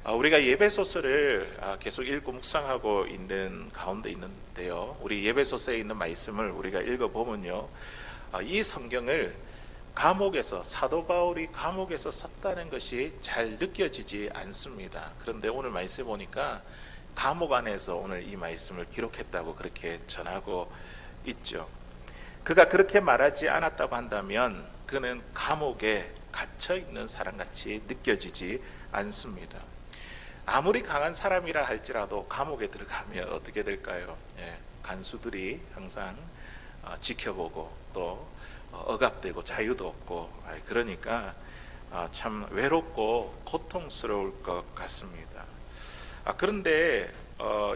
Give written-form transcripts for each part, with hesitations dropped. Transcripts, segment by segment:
우리가 예배소서를 계속 읽고 묵상하고 있는 가운데 있는데요. 우리 예배소서에 있는 말씀을 우리가 읽어보면요. 이 성경을 감옥에서, 사도 바울이 감옥에서 썼다는 것이 잘 느껴지지 않습니다. 그런데 오늘 말씀 보니까 감옥 안에서 오늘 이 말씀을 기록했다고 그렇게 전하고 있죠. 그가 그렇게 말하지 않았다고 한다면 그는 감옥에 갇혀 있는 사람같이 느껴지지 않습니다. 아무리 강한 사람이라 할지라도 감옥에 들어가면 어떻게 될까요? 간수들이 항상 지켜보고 또 억압되고 자유도 없고, 그러니까 참 외롭고 고통스러울 것 같습니다. 그런데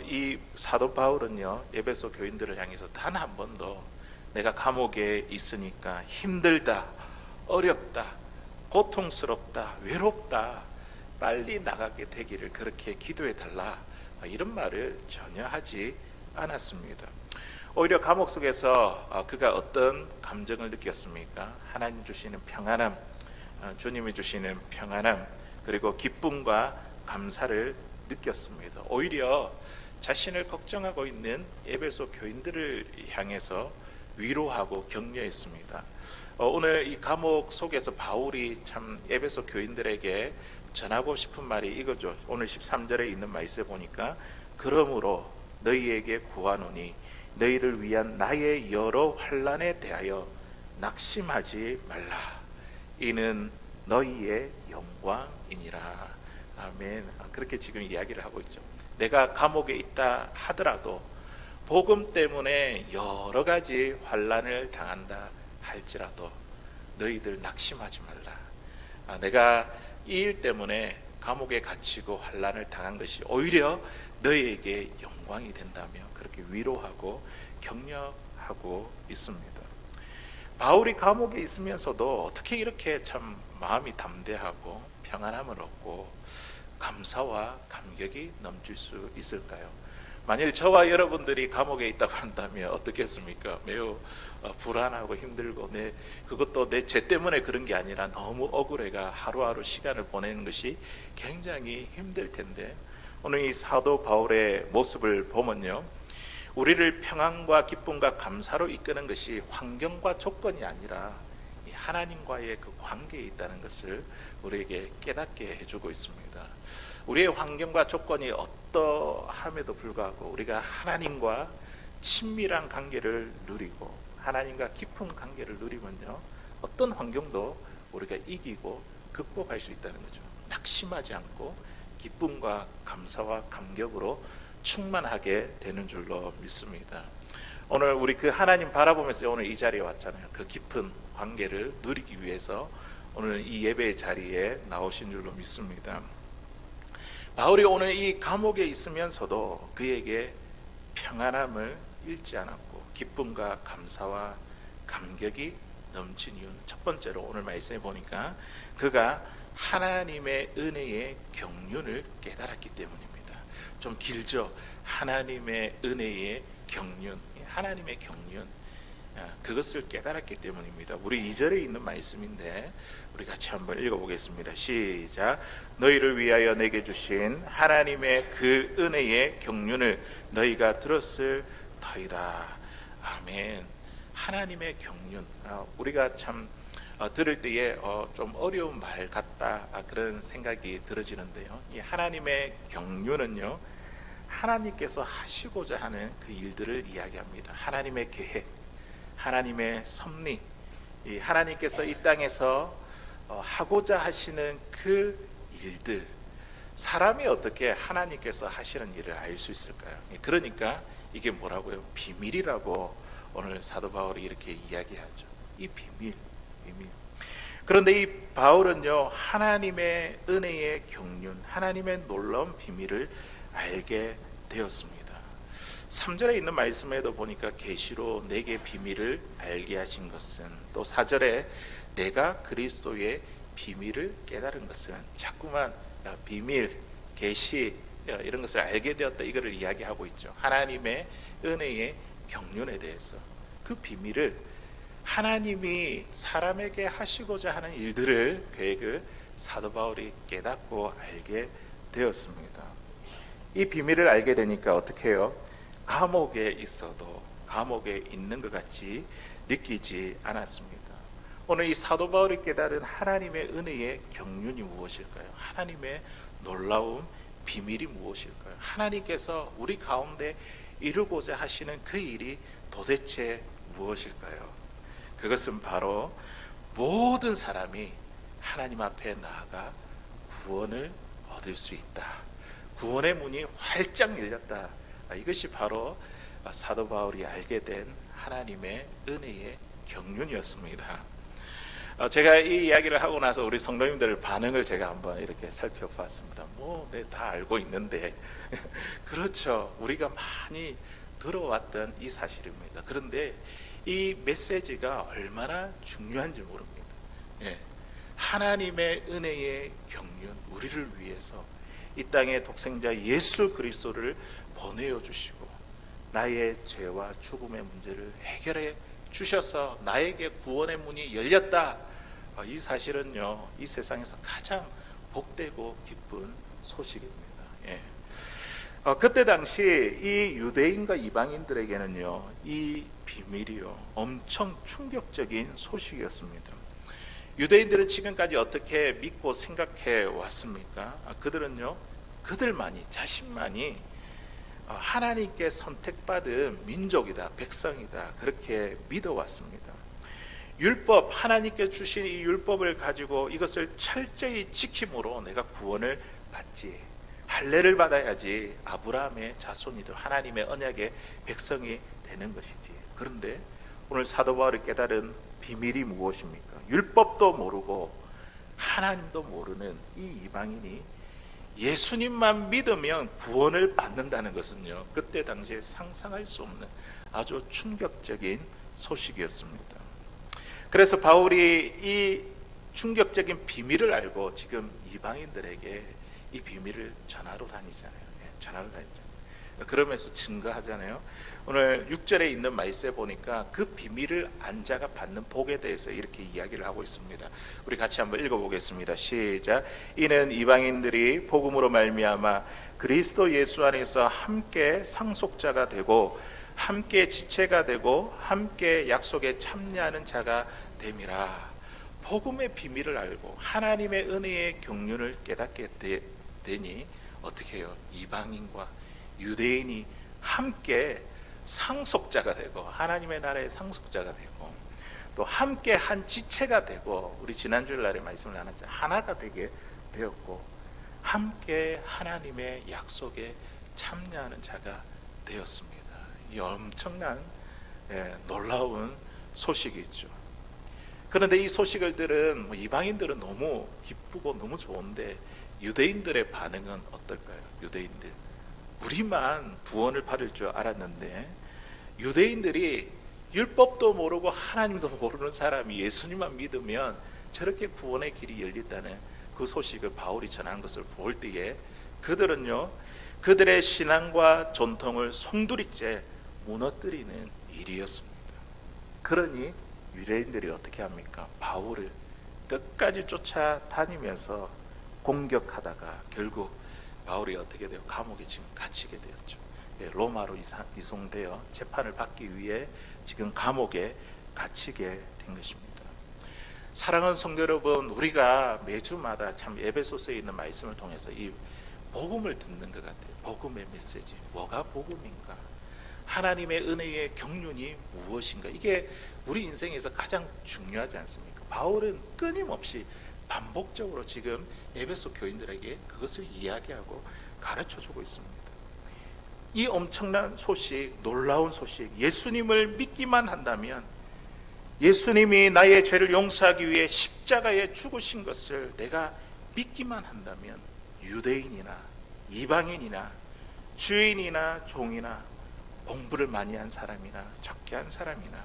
이 사도 바울은요, 에베소 교인들을 향해서 단 한 번도 내가 감옥에 있으니까 힘들다, 어렵다, 고통스럽다, 외롭다, 빨리 나가게 되기를 그렇게 기도해 달라, 이런 말을 전혀 하지 않았습니다. 오히려 감옥 속에서 그가 어떤 감정을 느꼈습니까? 하나님 주시는 평안함, 주님이 주시는 평안함, 그리고 기쁨과 감사를 느꼈습니다. 오히려 자신을 걱정하고 있는 에베소 교인들을 향해서 위로하고 격려했습니다. 오늘 이 감옥 속에서 바울이 참 에베소 교인들에게 전하고 싶은 말이 이거죠. 오늘 13절에 있는 말씀에 보니까 그러므로 너희에게 구하노니 너희를 위한 나의 여러 환난에 대하여 낙심하지 말라. 이는 너희의 영광이니라. 아멘. 그렇게 지금 이야기를 하고 있죠. 내가 감옥에 있다 하더라도 복음 때문에 여러 가지 환난을 당한다 할지라도 너희들 낙심하지 말라. 내가 이 일 때문에 감옥에 갇히고 환난을 당한 것이 오히려 너희에게 영광이 된다며 그렇게 위로하고 격려하고 있습니다. 바울이 감옥에 있으면서도 어떻게 이렇게 참 마음이 담대하고 평안함을 얻고 감사와 감격이 넘칠 수 있을까요? 만일 저와 여러분들이 감옥에 있다고 한다면 어떻겠습니까? 매우 불안하고 힘들고, 그것도 내 죄 때문에 그런 게 아니라 너무 억울해가 하루하루 시간을 보내는 것이 굉장히 힘들 텐데, 오늘 이 사도 바울의 모습을 보면요, 우리를 평안과 기쁨과 감사로 이끄는 것이 환경과 조건이 아니라 하나님과의 그 관계에 있다는 것을 우리에게 깨닫게 해주고 있습니다. 우리의 환경과 조건이 어떠함에도 불구하고 우리가 하나님과 친밀한 관계를 누리고 하나님과 깊은 관계를 누리면요, 어떤 환경도 우리가 이기고 극복할 수 있다는 거죠. 낙심하지 않고 기쁨과 감사와 감격으로 충만하게 되는 줄로 믿습니다. 오늘 우리 그 하나님 바라보면서 오늘 이 자리에 왔잖아요. 그 깊은 관계를 누리기 위해서 오늘 이 예배의 자리에 나오신 줄로 믿습니다. 바울이 오늘 이 감옥에 있으면서도 그에게 평안함을 잃지 않았고 기쁨과 감사와 감격이 넘친 이유는 첫 번째로 오늘 말씀해 보니까 그가 하나님의 은혜의 경륜을 깨달았기 때문입니다. 좀 길죠. 하나님의 은혜의 경륜, 하나님의 경륜, 그것을 깨달았기 때문입니다. 우리 2절에 있는 말씀인데 우리 같이 한번 읽어보겠습니다. 시작. 너희를 위하여 내게 주신 하나님의 그 은혜의 경륜을 너희가 들었을 터이다. 아멘. 하나님의 경륜, 우리가 참 들을 때에 좀 어려운 말 같다, 그런 생각이 들어지는데요, 이 하나님의 경륜은요, 하나님께서 하시고자 하는 그 일들을 이야기합니다. 하나님의 계획, 하나님의 섭리, 하나님께서 이 땅에서 하고자 하시는 그 일들, 사람이 어떻게 하나님께서 하시는 일을 알 수 있을까요? 그러니까 이게 뭐라고요? 비밀이라고 오늘 사도 바울이 이렇게 이야기하죠. 이 비밀. 그런데 이 바울은요, 하나님의 은혜의 경륜, 하나님의 놀라운 비밀을 알게 되었습니다. 3절에 있는 말씀에도 보니까 계시로 내게 비밀을 알게 하신 것은, 또 4절에 내가 그리스도의 비밀을 깨달은 것은, 자꾸만 비밀, 계시 이런 것을 알게 되었다, 이거를 이야기하고 있죠. 하나님의 은혜의 경륜에 대해서, 그 비밀을 하나님이 사람에게 하시고자 하는 일들을, 계획을 사도 바울이 깨닫고 알게 되었습니다. 이 비밀을 알게 되니까 어떻게 해요? 감옥에 있어도 감옥에 있는 것 같이 느끼지 않았습니다. 오늘 이 사도 바울이 깨달은 하나님의 은혜의 경륜이 무엇일까요? 하나님의 놀라운 비밀이 무엇일까요? 하나님께서 우리 가운데 이루고자 하시는 그 일이 도대체 무엇일까요? 그것은 바로 모든 사람이 하나님 앞에 나아가 구원을 얻을 수 있다. 구원의 문이 활짝 열렸다. 이것이 바로 사도 바울이 알게 된 하나님의 은혜의 경륜이었습니다. 제가 이 이야기를 하고 나서 우리 성도님들 반응을 제가 한번 이렇게 살펴봤습니다. 다 알고 있는데 그렇죠. 우리가 많이 들어왔던 이 사실입니다. 그런데 이 메시지가 얼마나 중요한지 모릅니다. 하나님의 은혜의 경륜, 우리를 위해서 이 땅에 독생자 예수 그리스도를 보내어 주시고 나의 죄와 죽음의 문제를 해결해 주셔서 나에게 구원의 문이 열렸다. 이 사실은요, 이 세상에서 가장 복되고 기쁜 소식입니다. 그때 당시 이 유대인과 이방인들에게는요, 이 비밀이요, 엄청 충격적인 소식이었습니다. 유대인들은 지금까지 어떻게 믿고 생각해 왔습니까? 그들은요, 그들만이, 자신만이 하나님께 선택받은 민족이다, 백성이다, 그렇게 믿어왔습니다. 율법, 하나님께 주신 이 율법을 가지고 이것을 철저히 지킴으로 내가 구원을 받지, 할례를 받아야지 아브라함의 자손이도 하나님의 언약의 백성이 되는 것이지. 그런데 오늘 사도 바울이 깨달은 비밀이 무엇입니까? 율법도 모르고 하나님도 모르는 이 이방인이 예수님만 믿으면 구원을 받는다는 것은요, 그때 당시에 상상할 수 없는 아주 충격적인 소식이었습니다. 그래서 바울이 이 충격적인 비밀을 알고 지금 이방인들에게 이 비밀을 전하러 다니잖아요. 전하러 다니잖아요. 그러면서 증거하잖아요. 오늘 6절에 있는 말씀에 보니까 그 비밀을 안 자가 받는 복에 대해서 이렇게 이야기를 하고 있습니다. 우리 같이 한번 읽어보겠습니다. 시작. 이는 이방인들이 복음으로 말미암아 그리스도 예수 안에서 함께 상속자가 되고 함께 지체가 되고 함께 약속에 참여하는 자가 됨이라. 복음의 비밀을 알고 하나님의 은혜의 경륜을 깨닫게 되니 어떻게 해요? 이방인과 유대인이 함께 상속자가 되고 하나님의 나라의 상속자가 되고 또 함께 한 지체가 되고, 우리 지난주일날에 말씀을 나눴죠. 하나가 되게 되었고 함께 하나님의 약속에 참여하는 자가 되었습니다. 이 엄청난 놀라운 소식이죠. 그런데 이 소식을 들은 이방인들은 너무 기쁘고 너무 좋은데 유대인들의 반응은 어떨까요? 유대인들, 우리만 구원을 받을 줄 알았는데 유대인들이 율법도 모르고 하나님도 모르는 사람이 예수님만 믿으면 저렇게 구원의 길이 열린다는 그 소식을 바울이 전하는 것을 볼 때에 그들은요, 그들의 신앙과 전통을 송두리째 무너뜨리는 일이었습니다. 그러니 유대인들이 어떻게 합니까? 바울을 끝까지 쫓아다니면서 공격하다가 결국 바울이 어떻게 돼요? 감옥에 지금 갇히게 되었죠. 로마로 이송되어 재판을 받기 위해 지금 감옥에 갇히게 된 것입니다. 사랑하는 성도 여러분, 우리가 매주마다 참 에베소서에 있는 말씀을 통해서 이 복음을 듣는 것 같아요. 복음의 메시지, 뭐가 복음인가? 하나님의 은혜의 경륜이 무엇인가? 이게 우리 인생에서 가장 중요하지 않습니까? 바울은 끊임없이 반복적으로 지금 에베소 교인들에게 그것을 이야기하고 가르쳐주고 있습니다. 이 엄청난 소식, 놀라운 소식, 예수님을 믿기만 한다면, 예수님이 나의 죄를 용서하기 위해 십자가에 죽으신 것을 내가 믿기만 한다면 유대인이나 이방인이나 주인이나 종이나 공부를 많이 한 사람이나 적게 한 사람이나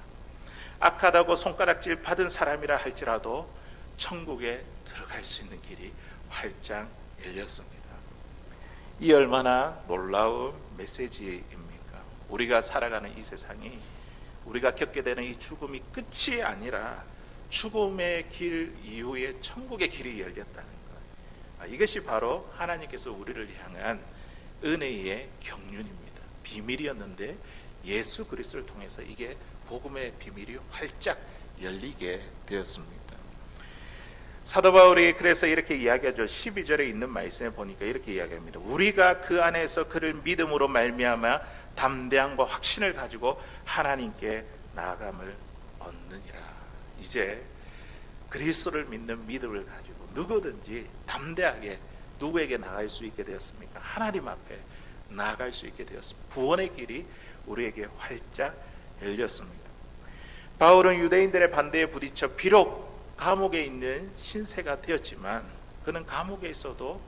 악하다고 손가락질 받은 사람이라 할지라도 천국에 들어갈 수 있는 길이 활짝 열렸습니다. 이 얼마나 놀라운 메시지입니까? 우리가 살아가는 이 세상이, 우리가 겪게 되는 이 죽음이 끝이 아니라 죽음의 길 이후에 천국의 길이 열렸다는 것. 이것이 바로 하나님께서 우리를 향한 은혜의 경륜입니다. 비밀이었는데 예수 그리스도를 통해서 이게 복음의 비밀이 활짝 열리게 되었습니다. 사도 바울이 그래서 이렇게 이야기하죠. 12절에 있는 말씀에 보니까 이렇게 이야기합니다. 우리가 그 안에서 그를 믿음으로 말미암아 담대함과 확신을 가지고 하나님께 나아감을 얻느니라. 이제 그리스도를 믿는 믿음을 가지고 누구든지 담대하게 누구에게 나아갈 수 있게 되었습니까? 하나님 앞에 나아갈 수 있게 되었습니다. 구원의 길이 우리에게 활짝 열렸습니다. 바울은 유대인들의 반대에 부딪혀 비록 감옥에 있는 신세가 되었지만 그는 감옥에 있어도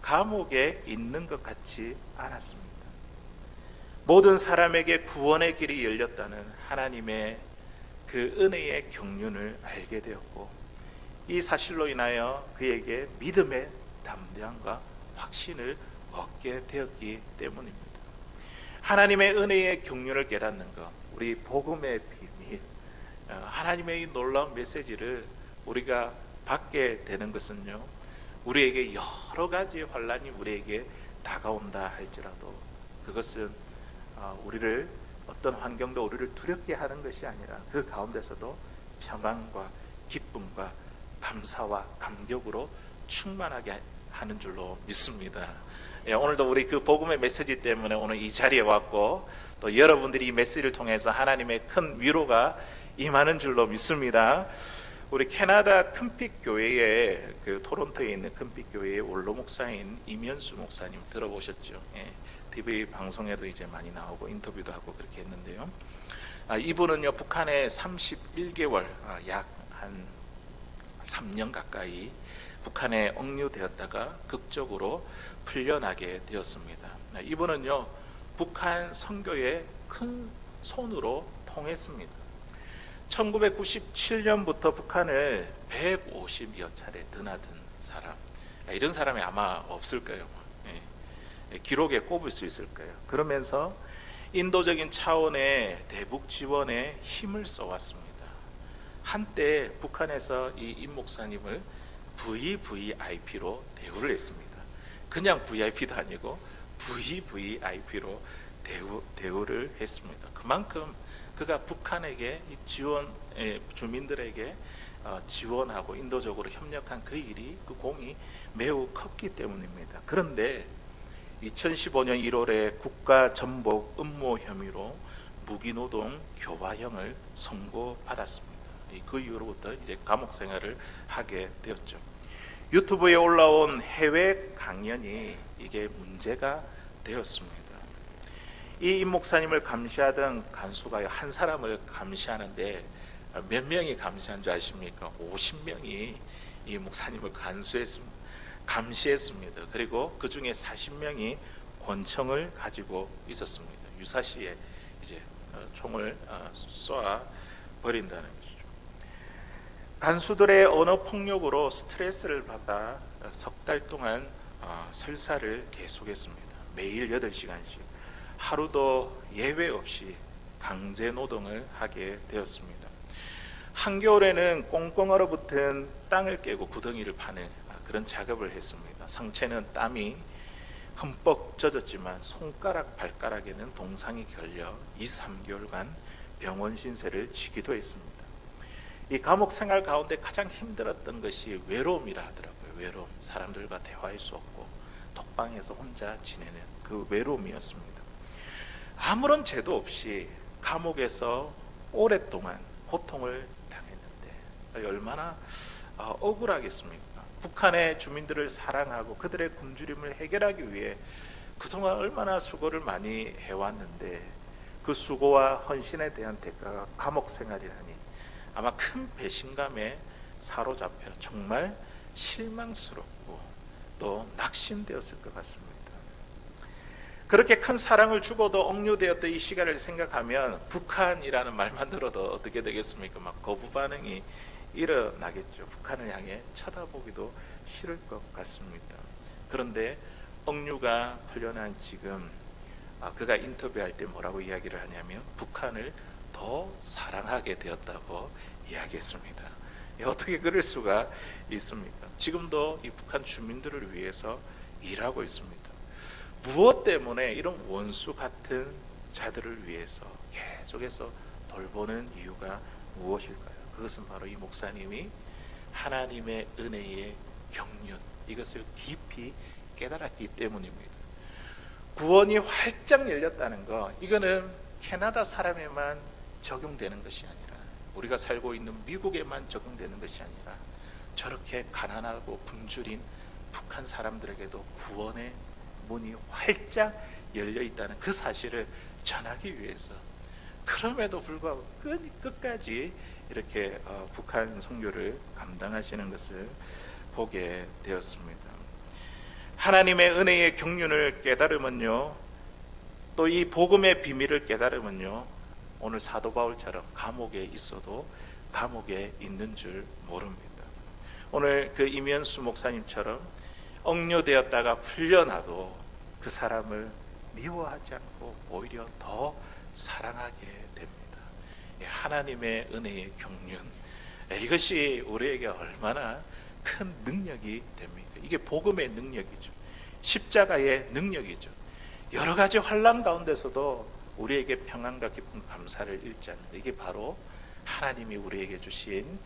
감옥에 있는 것 같지 않았습니다. 모든 사람에게 구원의 길이 열렸다는 하나님의 그 은혜의 경륜을 알게 되었고 이 사실로 인하여 그에게 믿음의 담대함과 확신을 얻게 되었기 때문입니다. 하나님의 은혜의 경륜을 깨닫는 것, 우리 복음의 비밀, 하나님의 이 놀라운 메시지를 우리가 받게 되는 것은요, 우리에게 여러 가지 환란이 우리에게 다가온다 할지라도 그것은 우리를 어떤 환경도 우리를 두렵게 하는 것이 아니라 그 가운데서도 평안과 기쁨과 감사와 감격으로 충만하게 하는 줄로 믿습니다. 오늘도 우리 그 복음의 메시지 때문에 오늘 이 자리에 왔고 또 여러분들이 이 메시지를 통해서 하나님의 큰 위로가 임하는 줄로 믿습니다. 우리 캐나다 큰빛 교회에 그 토론토에 있는 큰빛 교회의 원로 목사인 이면수 목사님 들어보셨죠? TV 방송에도 이제 많이 나오고 인터뷰도 하고 그렇게 했는데요. 이분은요 북한에 31개월 약 한 3년 가까이 북한에 억류되었다가 극적으로 풀려나게 되었습니다. 이분은요 북한 선교에 큰 손으로 통했습니다. 1997년부터 북한을 150여 차례 드나든 사람, 이런 사람이 아마 없을 거예요. 기록에 꼽을 수 있을 거예요. 그러면서 인도적인 차원의 대북 지원에 힘을 써왔습니다. 한때 북한에서 이 임 목사님을 VVIP로 대우를 했습니다. 그냥 VIP도 아니고 VVIP로 대우를 했습니다. 그만큼 그가 북한에게 지원, 주민들에게 지원하고 인도적으로 협력한 그 일이, 그 공이 매우 컸기 때문입니다. 그런데 2015년 1월에 국가 전복 음모 혐의로 무기노동 교화형을 선고받았습니다. 그 이후로부터 이제 감옥 생활을 하게 되었죠. 유튜브에 올라온 해외 강연이 이게 문제가 되었습니다. 이 임 목사님을 감시하던 간수가 한 사람을 감시하는데 몇 명이 감시한 줄 아십니까? 50명이 이 목사님을 감시했습니다. 그리고 그 중에 40명이 권총을 가지고 있었습니다. 유사시에 이제 총을 쏘아 버린다는 것이죠. 간수들의 언어 폭력으로 스트레스를 받아 석 달 동안 설사를 계속했습니다. 매일 8시간씩 하루도 예외 없이 강제 노동을 하게 되었습니다. 한겨울에는 꽁꽁 얼어붙은 땅을 깨고 구덩이를 파는 그런 작업을 했습니다. 상체는 땀이 흠뻑 젖었지만 손가락 발가락에는 동상이 걸려 2-3개월간 병원 신세를 지기도 했습니다. 이 감옥 생활 가운데 가장 힘들었던 것이 외로움이라 하더라고요. 외로움, 사람들과 대화할 수 없고 독방에서 혼자 지내는 그 외로움이었습니다. 아무런 죄도 없이 감옥에서 오랫동안 고통을 당했는데 얼마나 억울하겠습니까? 북한의 주민들을 사랑하고 그들의 굶주림을 해결하기 위해 그동안 얼마나 수고를 많이 해왔는데 그 수고와 헌신에 대한 대가가 감옥 생활이라니 아마 큰 배신감에 사로잡혀 정말 실망스럽고 또 낙심되었을 것 같습니다. 그렇게 큰 사랑을 주고도 억류되었던 이 시간을 생각하면 북한이라는 말만 들어도 어떻게 되겠습니까? 막 거부 반응이 일어나겠죠. 북한을 향해 쳐다보기도 싫을 것 같습니다. 그런데 억류가 풀려난 지금 그가 인터뷰할 때 뭐라고 이야기를 하냐면 북한을 더 사랑하게 되었다고 이야기했습니다. 어떻게 그럴 수가 있습니까? 지금도 이 북한 주민들을 위해서 일하고 있습니다. 무엇 때문에 이런 원수 같은 자들을 위해서 계속해서 돌보는 이유가 무엇일까요? 그것은 바로 이 목사님이 하나님의 은혜의 경륜, 이것을 깊이 깨달았기 때문입니다. 구원이 활짝 열렸다는 거, 이거는 캐나다 사람에만 적용되는 것이 아니라, 우리가 살고 있는 미국에만 적용되는 것이 아니라, 저렇게 가난하고 굶주린 북한 사람들에게도 구원의 문이 활짝 열려 있다는 그 사실을 전하기 위해서, 그럼에도 불구하고 끝까지 이렇게 북한 선교를 감당하시는 것을 보게 되었습니다. 하나님의 은혜의 경륜을 깨달으면요, 또 이 복음의 비밀을 깨달으면요, 오늘 사도 바울처럼 감옥에 있어도 감옥에 있는 줄 모릅니다. 오늘 그 이면수 목사님처럼 억류되었다가 풀려나도 그 사람을 미워하지 않고 오히려 더 사랑하게 됩니다. 하나님의 은혜의 경륜, 이것이 우리에게 얼마나 큰 능력이 됩니까? 이게 복음의 능력이죠. 십자가의 능력이죠. 여러 가지 환난 가운데서도 우리에게 평안과 기쁨 감사를 잃지 않는, 이게 바로 하나님이 우리에게 주신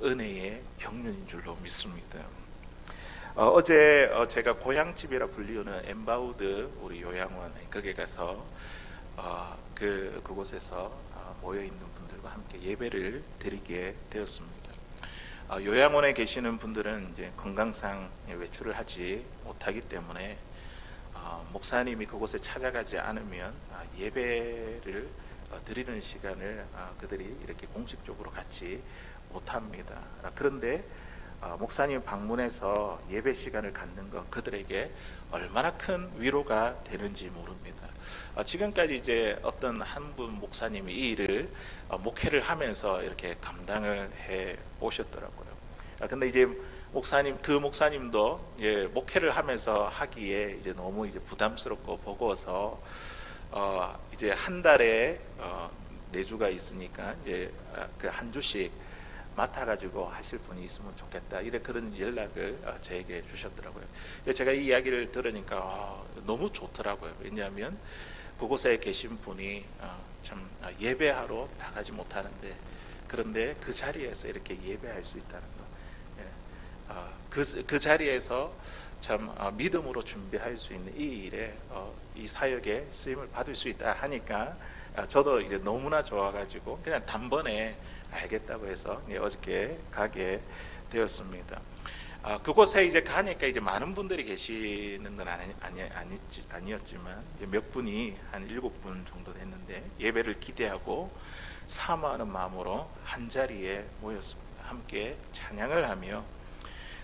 은혜의 경륜인 줄로 믿습니다. 어제 제가 고향집이라 불리우는 엠바우드 우리 요양원, 거기에 가서 그곳에서 모여 있는 분들과 함께 예배를 드리게 되었습니다. 요양원에 계시는 분들은 이제 건강상 외출을 하지 못하기 때문에 목사님이 그곳에 찾아가지 않으면 예배를 드리는 시간을 그들이 이렇게 공식적으로 갖지 못합니다. 그런데 목사님 방문해서 예배 시간을 갖는 것, 그들에게 얼마나 큰 위로가 되는지 모릅니다. 지금까지 이제 어떤 한 분 목사님이 이 일을 목회를 하면서 이렇게 감당을 해 오셨더라고요. 근데 이제 그 목사님도 목회를 하면서 하기에 이제 너무 이제 부담스럽고 버거워서 이제 한 달에 4주가 있으니까 이제 그 한 주씩 맡아가지고 하실 분이 있으면 좋겠다, 이래 그런 연락을 저에게 주셨더라고요. 제가 이 이야기를 들으니까 너무 좋더라고요. 왜냐하면 그곳에 계신 분이 참 예배하러 나가지 못하는데, 그런데 그 자리에서 이렇게 예배할 수 있다는 거, 그 자리에서 참 믿음으로 준비할 수 있는 이 일에, 이 사역에 쓰임을 받을 수 있다 하니까 저도 이제 너무나 좋아가지고 그냥 단번에 알겠다고 해서 어저께 가게 되었습니다. 그곳에 이제 가니까 이제 많은 분들이 계시는 건 아니었지만 몇 분이 한 7분 정도 됐는데, 예배를 기대하고 사모하는 마음으로 한 자리에 모였습니다. 함께 찬양을 하며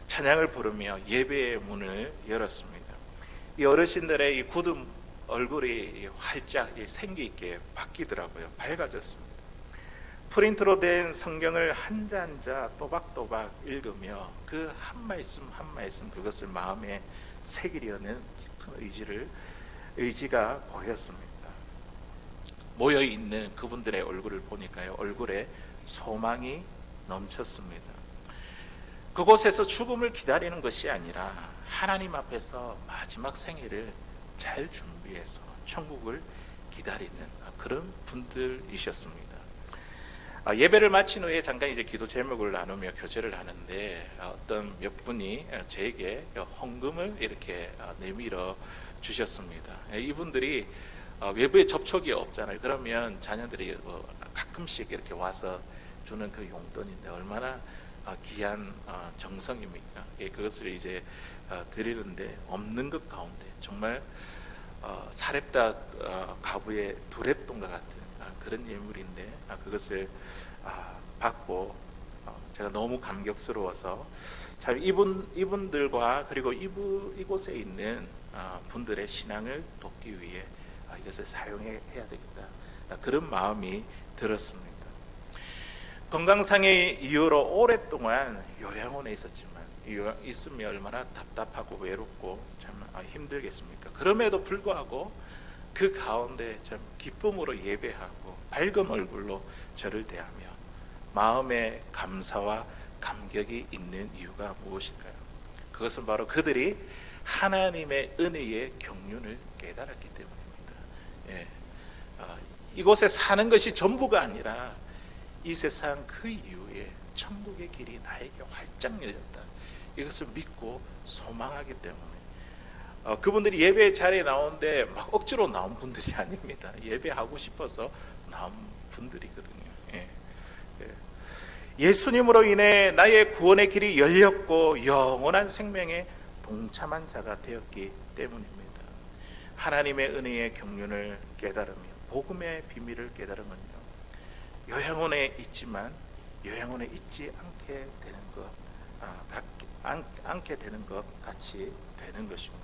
찬양을 부르며 예배의 문을 열었습니다. 이 어르신들의 이 굳은 얼굴이 활짝 생기 있게 바뀌더라고요. 밝아졌습니다. 프린트로 된 성경을 한자 한자 또박또박 읽으며 그 한 말씀 한 말씀 그것을 마음에 새기려는 깊은 의지가 보였습니다. 모여있는 그분들의 얼굴을 보니까요, 얼굴에 소망이 넘쳤습니다. 그곳에서 죽음을 기다리는 것이 아니라 하나님 앞에서 마지막 생애를 잘 준비해서 천국을 기다리는 그런 분들이셨습니다. 예배를 마친 후에 잠깐 이제 기도 제목을 나누며 교제를 하는데, 어떤 몇 분이 저에게 헌금을 이렇게 내밀어 주셨습니다. 이분들이 외부에 접촉이 없잖아요. 그러면 자녀들이 가끔씩 이렇게 와서 주는 그 용돈인데 얼마나 귀한 정성입니까? 그것을 이제 드리는데 없는 것 가운데 정말 사렙다 가부의 두렙돈과 같은 그런 예물인데, 그것을 받고 제가 너무 감격스러워서 참 이분들과 그리고 이곳에 있는 분들의 신앙을 돕기 위해 이것을 사용해야 되겠다, 그런 마음이 들었습니다. 건강상의 이유로 오랫동안 요양원에 있었지만 있으면 얼마나 답답하고 외롭고 참 힘들겠습니까? 그럼에도 불구하고 그 가운데 참 기쁨으로 예배하고 밝은 얼굴로 저를 대하며 마음의 감사와 감격이 있는 이유가 무엇일까요? 그것은 바로 그들이 하나님의 은혜의 경륜을 깨달았기 때문입니다. 예. 이곳에 사는 것이 전부가 아니라 이 세상 그 이후에 천국의 길이 나에게 활짝 열렸다. 이것을 믿고 소망하기 때문에 그분들이 예배 자리에 나오는데 막 억지로 나온 분들이 아닙니다. 예배하고 싶어서 나온 분들이거든요. 예수님으로 인해 나의 구원의 길이 열렸고 영원한 생명에 동참한 자가 되었기 때문입니다. 하나님의 은혜의 경륜을 깨달으며 복음의 비밀을 깨달으면요, 요양원에 있지만 요양원에 있지 않게 되는 것 같이 되는 것입니다.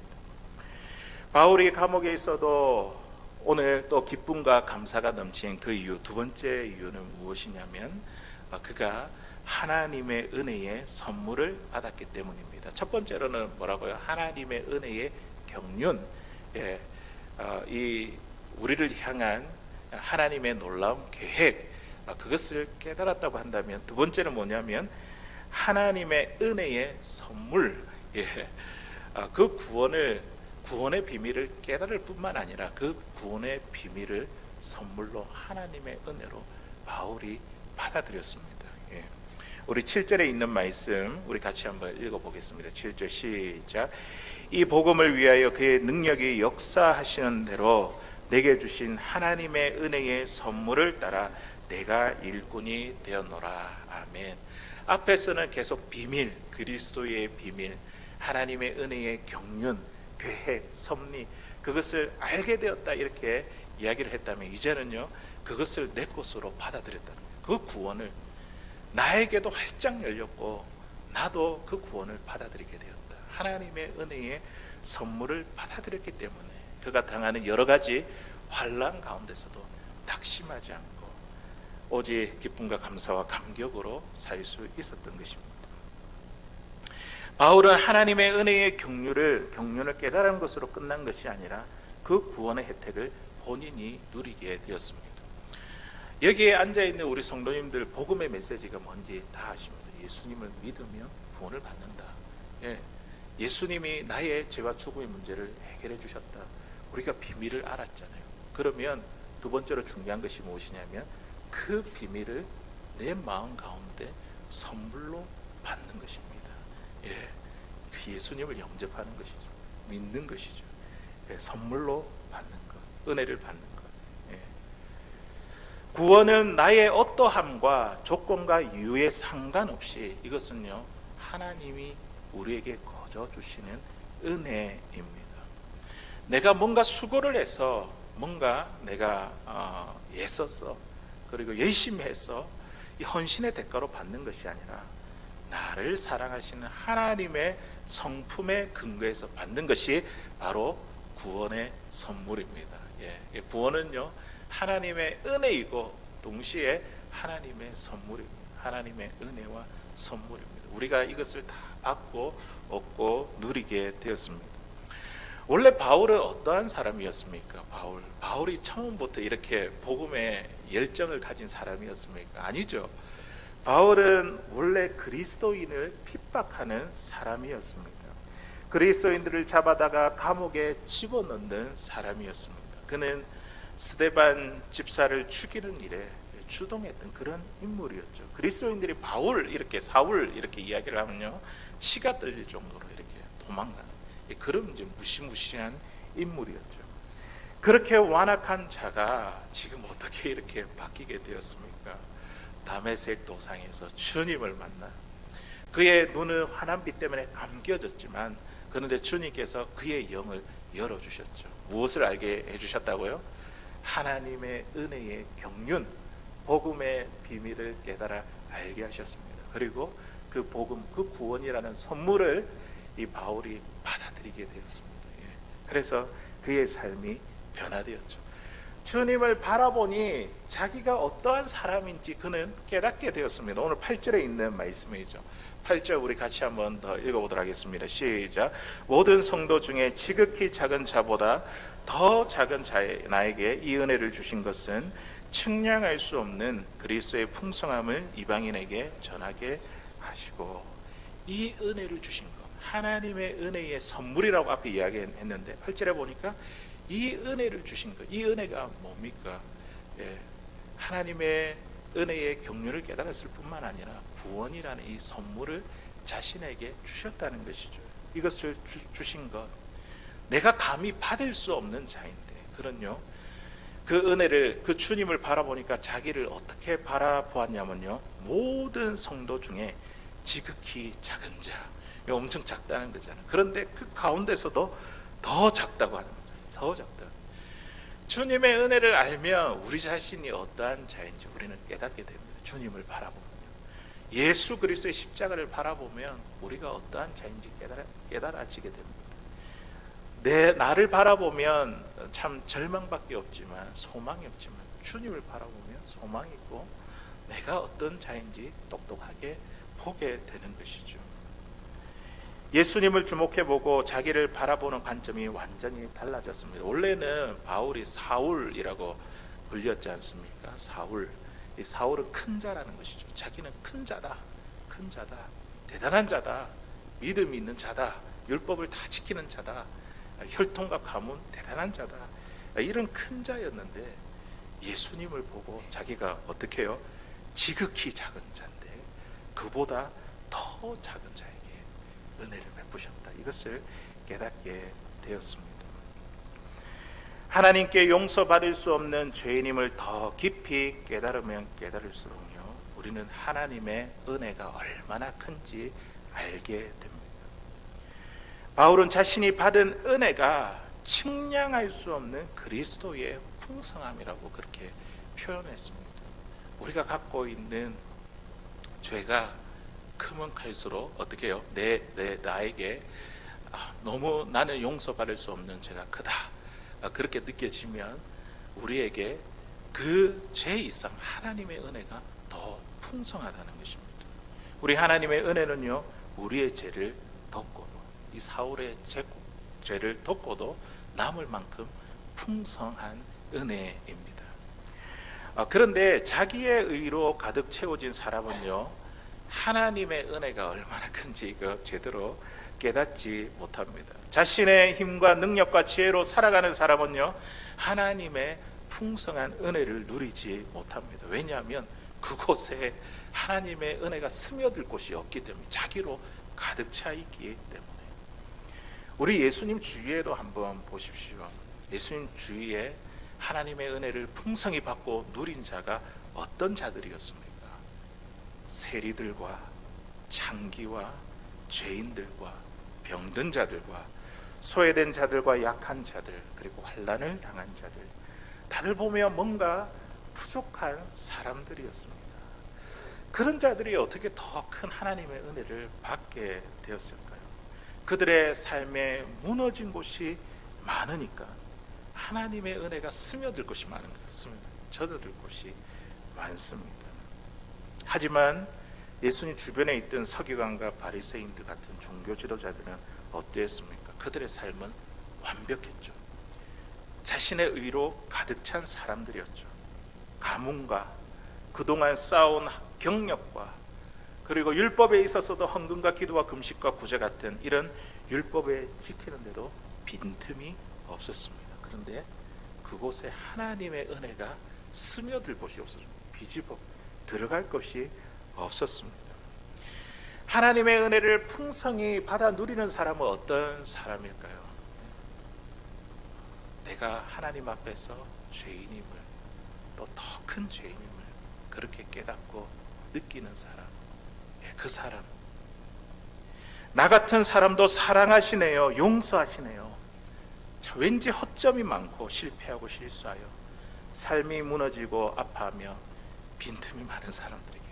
바울이 감옥에 있어도 오늘 또 기쁨과 감사가 넘친 그 이유, 두 번째 이유는 무엇이냐면 그가 하나님의 은혜의 선물을 받았기 때문입니다. 첫 번째로는 뭐라고요? 하나님의 은혜의 경륜, 이 우리를 향한 하나님의 놀라운 계획, 그것을 깨달았다고 한다면, 두 번째는 뭐냐면 하나님의 은혜의 선물, 그 구원의 비밀을 깨달을 뿐만 아니라 그 구원의 비밀을 선물로 하나님의 은혜로 바울이 받아들였습니다. 우리 7절에 있는 말씀 우리 같이 한번 읽어보겠습니다. 7절 시작. 이 복음을 위하여 그의 능력이 역사하시는 대로 내게 주신 하나님의 은혜의 선물을 따라 내가 일꾼이 되었노라. 아멘. 앞에서는 계속 비밀, 그리스도의 비밀, 하나님의 은혜의 경륜, 계획, 섭리, 그것을 알게 되었다 이렇게 이야기를 했다면, 이제는요 그것을 내 것으로 받아들였다는 거예요. 그 구원을 나에게도 활짝 열렸고 나도 그 구원을 받아들이게 되었다. 하나님의 은혜의 선물을 받아들였기 때문에 그가 당하는 여러 가지 환난 가운데서도 낙심하지 않고 오직 기쁨과 감사와 감격으로 살 수 있었던 것입니다. 바울은 하나님의 은혜의 경륜을 깨달은 것으로 끝난 것이 아니라 그 구원의 혜택을 본인이 누리게 되었습니다. 여기에 앉아있는 우리 성도님들, 복음의 메시지가 뭔지 다 아십니다. 예수님을 믿으면 구원을 받는다. 예수님이 나의 죄와 죽음의 문제를 해결해 주셨다. 우리가 비밀을 알았잖아요. 그러면 두 번째로 중요한 것이 무엇이냐면 그 비밀을 내 마음 가운데 선물로 받는 것입니다. 예수님을 영접하는 것이죠. 믿는 것이죠. 선물로 받는 것, 은혜를 받는 것. 구원은 나의 어떠함과 조건과 이유에 상관없이 이것은요 하나님이 우리에게 거저 주시는 은혜입니다. 내가 뭔가 수고를 해서 뭔가 내가 애써서 그리고 열심히 해서 이 헌신의 대가로 받는 것이 아니라 나를 사랑하시는 하나님의 성품의 근거에서 받는 것이 바로 구원의 선물입니다. 구원은요 하나님의 은혜이고 동시에 하나님의 선물입니다. 하나님의 은혜와 선물입니다. 우리가 이것을 다 얻고 누리게 되었습니다. 원래 바울은 어떠한 사람이었습니까? 바울이 처음부터 이렇게 복음에 열정을 가진 사람이었습니까? 아니죠. 바울은 원래 그리스도인을 핍박하는 사람이었습니다. 그리스도인들을 잡아다가 감옥에 집어넣는 사람이었습니다. 그는 스데반 집사를 죽이는 일에 주동했던 그런 인물이었죠. 그리스도인들이 사울 이렇게 이야기를 하면요 치가 떨릴 정도로 이렇게 도망가는 그런 이제 무시무시한 인물이었죠. 그렇게 완악한 자가 지금 어떻게 이렇게 바뀌게 되었습니까? 다메섹 도상에서 주님을 만나 그의 눈은 환한빛 때문에 감겨졌지만 그런데 주님께서 그의 영을 열어주셨죠. 무엇을 알게 해주셨다고요? 하나님의 은혜의 경륜, 복음의 비밀을 깨달아 알게 하셨습니다. 그리고 그 복음, 그 구원이라는 선물을 이 바울이 받아들이게 되었습니다. 그래서 그의 삶이 변화되었죠. 주님을 바라보니 자기가 어떠한 사람인지 그는 깨닫게 되었습니다. 오늘 8절에 있는 말씀이죠. 8절 우리 같이 한번 더 읽어보도록 하겠습니다. 시작. 모든 성도 중에 지극히 작은 자보다 더 작은 나에게 이 은혜를 주신 것은 측량할 수 없는 그리스도의 풍성함을 이방인에게 전하게 하시고 이 은혜를 주신 것, 하나님의 은혜의 선물이라고 앞에 이야기했는데 8절에 보니까 이 은혜를 주신 것, 이 은혜가 뭡니까? 하나님의 은혜의 경륜을 깨달았을 뿐만 아니라 구원이라는 이 선물을 자신에게 주셨다는 것이죠. 이것을 주신 것, 내가 감히 받을 수 없는 자인데, 그런요, 그 은혜를, 그 주님을 바라보니까 자기를 어떻게 바라보았냐면요, 모든 성도 중에 지극히 작은 자, 엄청 작다는 거잖아요. 그런데 그 가운데서도 더 작다고 하는 거예요. 더 작다. 주님의 은혜를 알면 우리 자신이 어떠한 자인지 우리는 깨닫게 됩니다. 주님을 바라보면요, 예수 그리스도의 십자가를 바라보면 우리가 어떠한 자인지 깨달아지게 됩니다. 나를 바라보면 참 절망밖에 없지만, 소망이 없지만, 주님을 바라보면 소망이 있고 내가 어떤 자인지 똑똑하게 보게 되는 것이죠. 예수님을 주목해보고 자기를 바라보는 관점이 완전히 달라졌습니다. 원래는 바울이 사울이라고 불렸지 않습니까? 사울. 이 사울은 큰 자라는 것이죠. 자기는 큰 자다, 큰 자다, 대단한 자다, 믿음이 있는 자다, 율법을 다 지키는 자다, 혈통과 가문 대단한 자다, 이런 큰 자였는데 예수님을 보고 자기가 어떻게 해요? 지극히 작은 자인데 그보다 더 작은 자에게 은혜를 베푸셨다, 이것을 깨닫게 되었습니다. 하나님께 용서받을 수 없는 죄인임을 더 깊이 깨달으면 깨달을수록요, 우리는 하나님의 은혜가 얼마나 큰지 알게 됩니다. 바울은 자신이 받은 은혜가 측량할 수 없는 그리스도의 풍성함이라고 그렇게 표현했습니다. 우리가 갖고 있는 죄가 크면 클수록 어떻게 해요? 나에게 너무 나는 용서받을 수 없는 죄가 크다, 그렇게 느껴지면 우리에게 그 죄 이상 하나님의 은혜가 더 풍성하다는 것입니다. 우리 하나님의 은혜는요, 우리의 죄를 덮고도, 이 사울의 죄를 덮고도 남을 만큼 풍성한 은혜입니다. 그런데 자기의 의로 가득 채워진 사람은요, 하나님의 은혜가 얼마나 큰지 제대로 깨닫지 못합니다. 자신의 힘과 능력과 지혜로 살아가는 사람은요, 하나님의 풍성한 은혜를 누리지 못합니다. 왜냐하면 그곳에 하나님의 은혜가 스며들 곳이 없기 때문에, 자기로 가득 차 있기 때문에. 우리 예수님 주위에도 한번 보십시오. 예수님 주위에 하나님의 은혜를 풍성히 받고 누린 자가 어떤 자들이었습니까? 세리들과 창기와 죄인들과 병든 자들과 소외된 자들과 약한 자들, 그리고 환난을 당한 자들, 다들 보면 뭔가 부족한 사람들이었습니다. 그런 자들이 어떻게 더 큰 하나님의 은혜를 받게 되었을까요? 그들의 삶에 무너진 곳이 많으니까 하나님의 은혜가 스며들 곳이 많은 것 같습니다. 젖어들 곳이 많습니다. 하지만 예수님 주변에 있던 서기관과 바리새인들 같은 종교 지도자들은 어땠습니까? 그들의 삶은 완벽했죠. 자신의 의로 가득 찬 사람들이었죠. 가문과 그동안 쌓아온 경력과, 그리고 율법에 있어서도 헌금과 기도와 금식과 구제 같은 이런 율법에 지키는데도 빈틈이 없었습니다. 그런데 그곳에 하나님의 은혜가 스며들 곳이 없었습니다. 비집어 들어갈 것이 없었습니다. 하나님의 은혜를 풍성히 받아 누리는 사람은 어떤 사람일까요? 내가 하나님 앞에서 죄인임을, 또 더 큰 죄인임을 그렇게 깨닫고 느끼는 사람, 그 사람, 나 같은 사람도 사랑하시네요, 용서하시네요. 왠지 허점이 많고 실패하고 실수하여 삶이 무너지고 아파하며 빈틈이 많은 사람들에게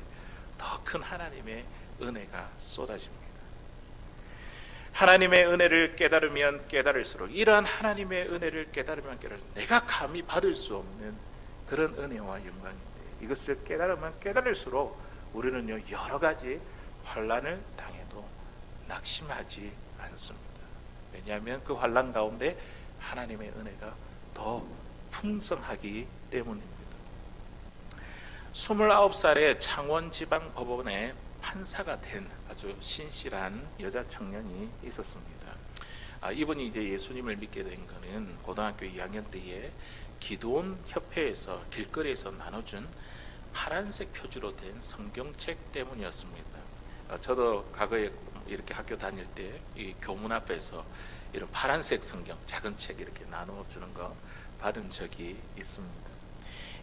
더 큰 하나님의 은혜가 쏟아집니다. 하나님의 은혜를 깨달으면 깨달을수록, 이러한 하나님의 은혜를 깨달으면 깨달을수록 내가 감히 받을 수 없는 그런 은혜와 영광인데, 이것을 깨달으면 깨달을수록 우리는요, 여러 가지 환난을 당해도 낙심하지 않습니다. 왜냐하면 그 환난 가운데 하나님의 은혜가 더 풍성하기 때문입니다. 29살에 창원지방법원에 판사가 된 아주 신실한 여자 청년이 있었습니다. 이분이 이제 예수님을 믿게 된 것은 고등학교 2학년 때에 기도원 협회에서 길거리에서 나눠준 파란색 표지로 된 성경책 때문이었습니다. 저도 과거에 이렇게 학교 다닐 때 이 교문 앞에서 이런 파란색 성경 작은 책 이렇게 나눠주는 거 받은 적이 있습니다.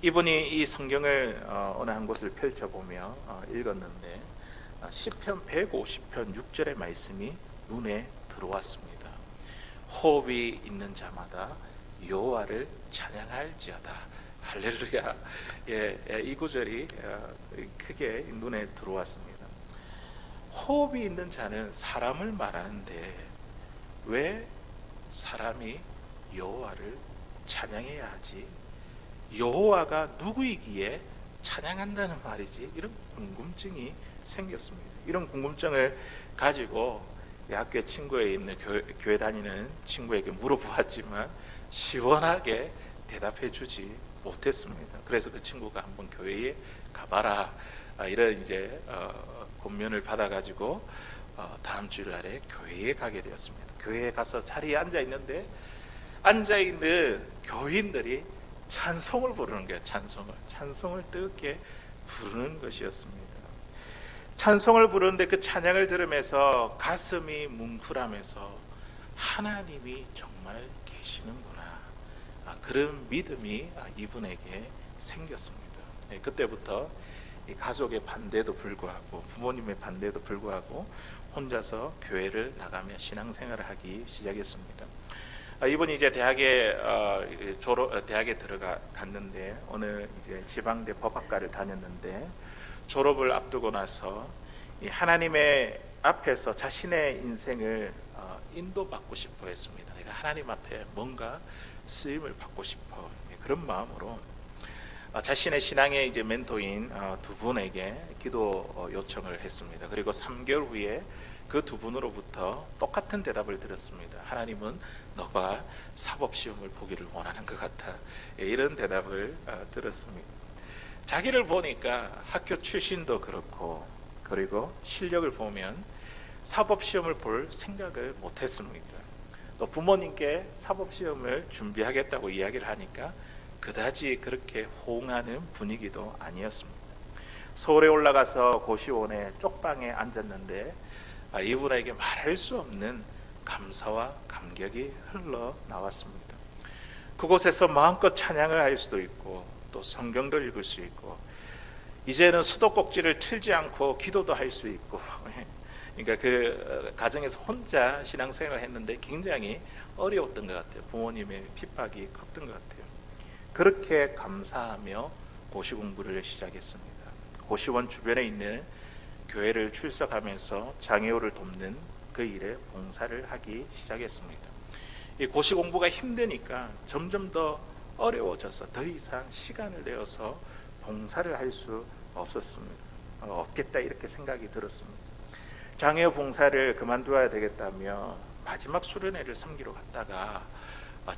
이분이 이 성경을 어느 한 곳을 펼쳐보며 읽었는데 시편 150편 6절의 말씀이 눈에 들어왔습니다. 호흡이 있는 자마다 여호와를 찬양할지어다. 할렐루야. 이 구절이 크게 눈에 들어왔습니다. 호흡이 있는 자는 사람을 말하는데 왜 사람이 여호와를 찬양해야 하지? 여호와가 누구이기에 찬양한다는 말이지? 이런 궁금증이 생겼습니다. 이런 궁금증을 가지고 학교 친구에 있는 교회 다니는 친구에게 물어보았지만 시원하게 대답해 주지 못했습니다. 그래서 그 친구가 한번 교회에 가봐라 이런 이제 권면을 받아가지고 다음 주일날에 교회에 가게 되었습니다. 교회에 가서 자리에 앉아 있는데 앉아 있는 교인들이 찬송을 부르는 거예요. 찬송을 뜨겁게 부르는 것이었습니다. 찬송을 부르는데 그 찬양을 들으면서 가슴이 뭉클하면서 하나님이 정말 계시는구나, 그런 믿음이 이분에게 생겼습니다. 그때부터 가족의 반대도 불구하고 부모님의 반대도 불구하고 혼자서 교회를 나가며 신앙생활을 하기 시작했습니다. 이분이 이제 대학에 갔는데 어느 이제 지방대 법학과를 다녔는데 졸업을 앞두고 나서 하나님의 앞에서 자신의 인생을 인도받고 싶어 했습니다. 내가 하나님 앞에 뭔가 쓰임을 받고 싶어, 그런 마음으로 자신의 신앙의 이제 멘토인 두 분에게 기도 요청을 했습니다. 그리고 3개월 후에 그 두 분으로부터 똑같은 대답을 들었습니다. 하나님은 너가 사법시험을 보기를 원하는 것 같아. 이런 대답을 들었습니다. 자기를 보니까 학교 출신도 그렇고 그리고 실력을 보면 사법시험을 볼 생각을 못했습니다. 또 부모님께 사법시험을 준비하겠다고 이야기를 하니까 그다지 그렇게 호응하는 분위기도 아니었습니다. 서울에 올라가서 고시원의 쪽방에 앉았는데 이분에게 말할 수 없는 감사와 감격이 흘러나왔습니다. 그곳에서 마음껏 찬양을 할 수도 있고 또 성경도 읽을 수 있고 이제는 수도꼭지를 틀지 않고 기도도 할 수 있고 그러니까 그 가정에서 혼자 신앙생활을 했는데 굉장히 어려웠던 것 같아요. 부모님의 핍박이 컸던 것 같아요. 그렇게 감사하며 고시 공부를 시작했습니다. 고시원 주변에 있는 교회를 출석하면서 장애우를 돕는 그 일에 봉사를 하기 시작했습니다. 이 고시 공부가 힘드니까 점점 더 어려워져서 더 이상 시간을 내어서 봉사를 할 수 없겠다 이렇게 생각이 들었습니다. 장애우 봉사를 그만두어야 되겠다며 마지막 수련회를 섬기러 갔다가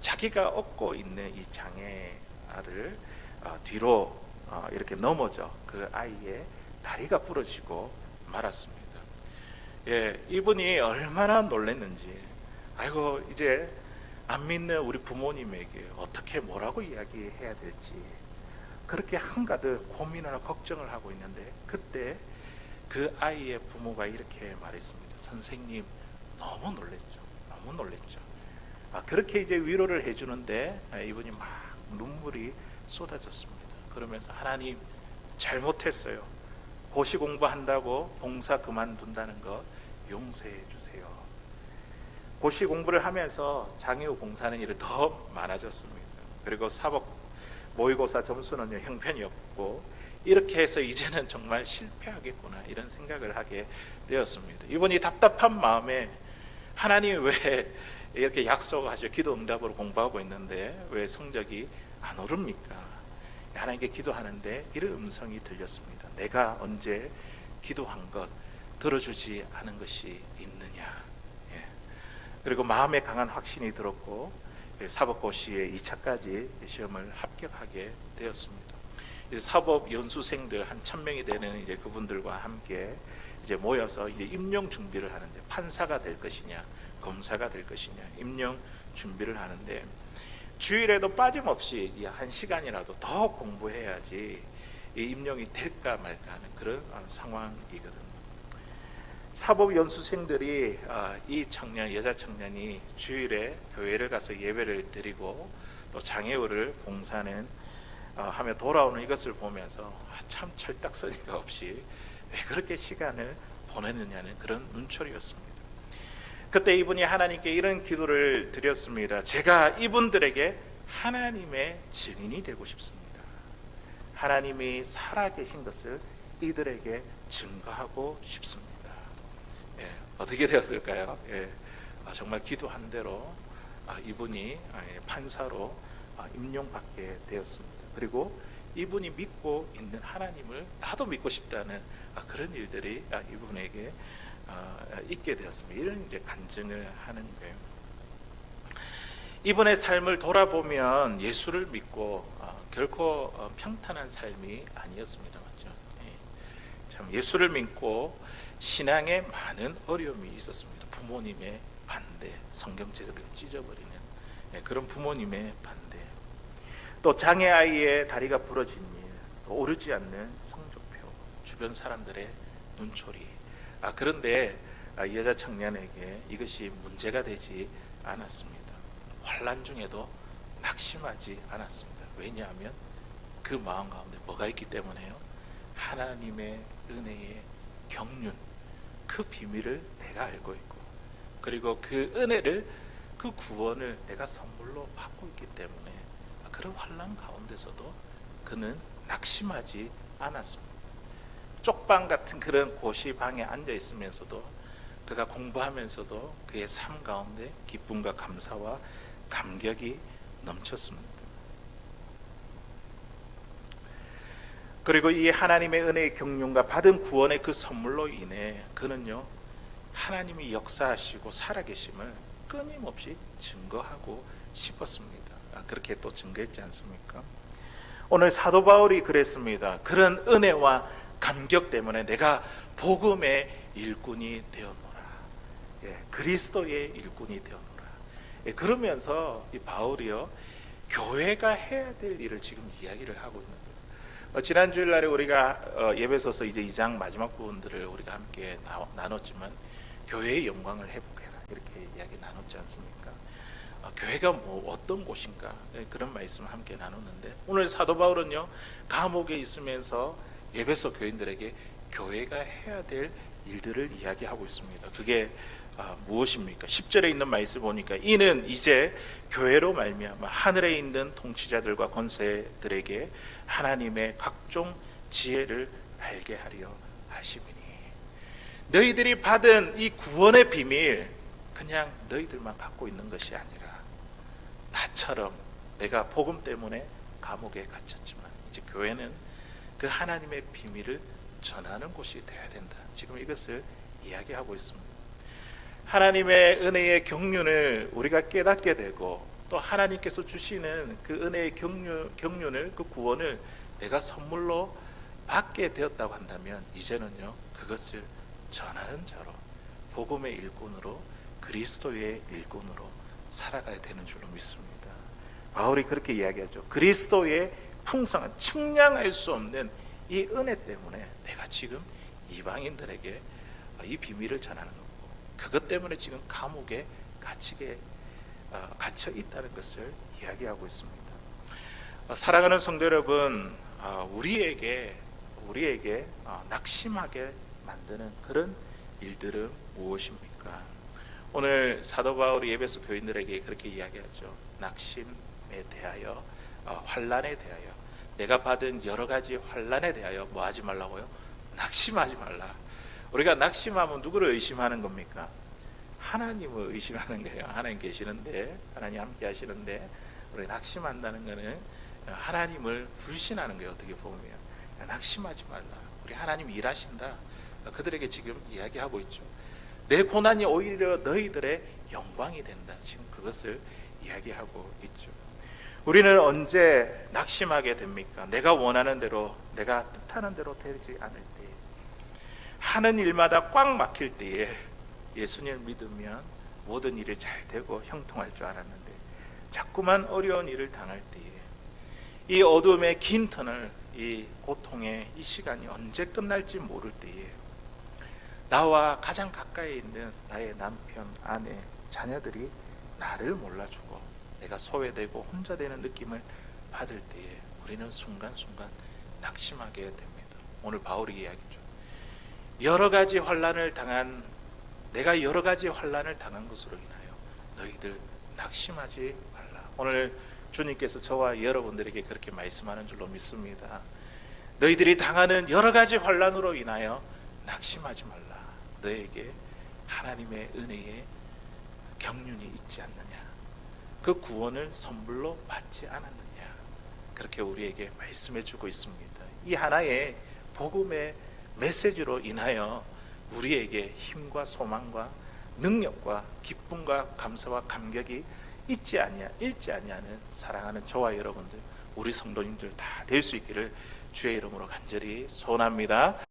자기가 얻고 있는 이 장애아를 뒤로 이렇게 넘어져 그 아이의 다리가 부러지고 말았습니다. 이분이 얼마나 놀랐는지, 아이고 이제 안 믿는 우리 부모님에게 어떻게 뭐라고 이야기해야 될지 그렇게 한가득 고민을 걱정을 하고 있는데 그때 그 아이의 부모가 이렇게 말했습니다. 선생님 너무 놀랬죠. 그렇게 이제 위로를 해주는데 이분이 막 눈물이 쏟아졌습니다. 그러면서 하나님 잘못했어요. 고시 공부한다고 봉사 그만둔다는 것 용서해 주세요. 고시 공부를 하면서 장애우 봉사하는 일이 더 많아졌습니다. 그리고 사법 모의고사 점수는 형편이 없고 이렇게 해서 이제는 정말 실패하겠구나 이런 생각을 하게 되었습니다. 이분이 답답한 마음에 하나님 왜 이렇게 약속하셔 기도 응답으로 공부하고 있는데 왜 성적이 안 오릅니까? 하나님께 기도하는데 이런 음성이 들렸습니다. 내가 언제 기도한 것 들어주지 않은 것이 있느냐. 그리고 마음에 강한 확신이 들었고 사법고시에 2차까지 시험을 합격하게 되었습니다. 이제 사법 연수생들 한 1000명이 되는 이제 그분들과 함께 이제 모여서 이제 임용 준비를 하는데, 판사가 될 것이냐 검사가 될 것이냐 임용 준비를 하는데, 주일에도 빠짐없이 한 시간이라도 더 공부해야지 이 임용이 될까 말까 하는 그런 상황이거든요. 사법 연수생들이 이 청년, 여자 청년이 주일에 교회를 가서 예배를 드리고 또 장애우를 봉사는 하며 돌아오는 이것을 보면서 참 철딱서니가 없이 왜 그렇게 시간을 보내느냐는 그런 눈초리였습니다. 그때 이분이 하나님께 이런 기도를 드렸습니다. 제가 이분들에게 하나님의 증인이 되고 싶습니다. 하나님이 살아계신 것을 이들에게 증거하고 싶습니다. 어떻게 되었을까요? 정말 기도한 대로 이분이 판사로 임용받게 되었습니다. 그리고 이분이 믿고 있는 하나님을 나도 믿고 싶다는 그런 일들이 이분에게 있게 되었습니다. 이런 이제 간증을 하는 거예요. 이분의 삶을 돌아보면 예수를 믿고 결코 평탄한 삶이 아니었습니다. 맞죠? 참 예수를 믿고 신앙에 많은 어려움이 있었습니다. 부모님의 반대, 성경책을 찢어버리는 그런 부모님의 반대, 또 장애아이의 다리가 부러진 일, 오르지 않는 성적표, 주변 사람들의 눈초리. 그런데 여자 청년에게 이것이 문제가 되지 않았습니다. 환난 중에도 낙심하지 않았습니다. 왜냐하면 그 마음 가운데 뭐가 있기 때문에요? 하나님의 은혜의 경륜, 그 비밀을 내가 알고 있고, 그리고 그 은혜를, 그 구원을 내가 선물로 받고 있기 때문에 그런 환난 가운데서도 그는 낙심하지 않았습니다. 쪽방 같은 그런 고시방에 앉아 있으면서도, 그가 공부하면서도 그의 삶 가운데 기쁨과 감사와 감격이 넘쳤습니다. 그리고 이 하나님의 은혜의 경륜과 받은 구원의 그 선물로 인해 그는요, 하나님이 역사하시고 살아계심을 끊임없이 증거하고 싶었습니다. 그렇게 또 증거했지 않습니까? 오늘 사도 바울이 그랬습니다. 그런 은혜와 감격 때문에 내가 복음의 일꾼이 되었노라. 그리스도의 일꾼이 되었노라. 그러면서 이 바울이요, 교회가 해야 될 일을 지금 이야기를 하고 있는 거예요. 지난 주일날에 우리가 예배소서 이제 2장 마지막 부분들을 우리가 함께 나눴지만, 교회의 영광을 회복해라 이렇게 이야기 나눴지 않습니까? 교회가 뭐 어떤 곳인가, 그런 말씀을 함께 나눴는데, 오늘 사도 바울은요, 감옥에 있으면서 예배소 교인들에게 교회가 해야 될 일들을 이야기하고 있습니다. 그게 무엇입니까? 10절에 있는 말씀 보니까, 이는 이제 교회로 말미암아 하늘에 있는 통치자들과 권세들에게 하나님의 각종 지혜를 알게 하려 하심이니. 너희들이 받은 이 구원의 비밀, 그냥 너희들만 갖고 있는 것이 아니라 나처럼 내가 복음 때문에 감옥에 갇혔지만 이제 교회는 그 하나님의 비밀을 전하는 곳이 되어야 된다. 지금 이것을 이야기하고 있습니다. 하나님의 은혜의 경륜을 우리가 깨닫게 되고, 또 하나님께서 주시는 그 은혜의 경륜을, 그 구원을 내가 선물로 받게 되었다고 한다면, 이제는요, 그것을 전하는 자로, 복음의 일꾼으로, 그리스도의 일꾼으로 살아가야 되는 줄로 믿습니다. 바울이 그렇게 이야기하죠. 그리스도의 풍성한, 측량할 수 없는 이 은혜 때문에 내가 지금 이방인들에게 이 비밀을 전하는 거고, 그것 때문에 지금 감옥에 갇혀 있다는 것을 이야기하고 있습니다. 사랑하는 성도 여러분, 우리에게 낙심하게 만드는 그런 일들은 무엇입니까? 오늘 사도 바울이 에베소 교인들에게 그렇게 이야기하죠. 낙심에 대하여, 환난에 대하여, 내가 받은 여러 가지 환난에 대하여 뭐 하지 말라고요? 낙심하지 말라. 우리가 낙심하면 누구를 의심하는 겁니까? 하나님을 의심하는 거예요. 하나님 계시는데, 하나님 함께 하시는데, 우리 낙심한다는 것은 하나님을 불신하는 거예요. 어떻게 보면 낙심하지 말라. 우리 하나님 일하신다. 그들에게 지금 이야기하고 있죠. 내 고난이 오히려 너희들의 영광이 된다. 지금 그것을 이야기하고 있죠. 우리는 언제 낙심하게 됩니까? 내가 원하는 대로, 내가 뜻하는 대로 되지 않을 때, 하는 일마다 꽉 막힐 때에 예수님을 믿으면 모든 일이 잘 되고 형통할 줄 알았는데 자꾸만 어려운 일을 당할 때에 이 어둠의 긴 터널, 이 고통의 이 시간이 언제 끝날지 모를 때에 나와 가장 가까이 있는 나의 남편, 아내, 자녀들이 나를 몰라주고 내가 소외되고 혼자 되는 느낌을 받을 때에 우리는 순간순간 낙심하게 됩니다. 오늘 바울이 이야기죠. 내가 여러 가지 환난을 당한 것으로 인하여 너희들 낙심하지 말라. 오늘 주님께서 저와 여러분들에게 그렇게 말씀하는 줄로 믿습니다. 너희들이 당하는 여러 가지 환난으로 인하여 낙심하지 말라. 너에게 하나님의 은혜의 경륜이 있지 않느냐, 그 구원을 선물로 받지 않았느냐, 그렇게 우리에게 말씀해 주고 있습니다. 이 하나의 복음의 메시지로 인하여 우리에게 힘과 소망과 능력과 기쁨과 감사와 감격이 잃지 아니하는 사랑하는 저와 여러분들, 우리 성도님들 다 될 수 있기를 주의 이름으로 간절히 소원합니다.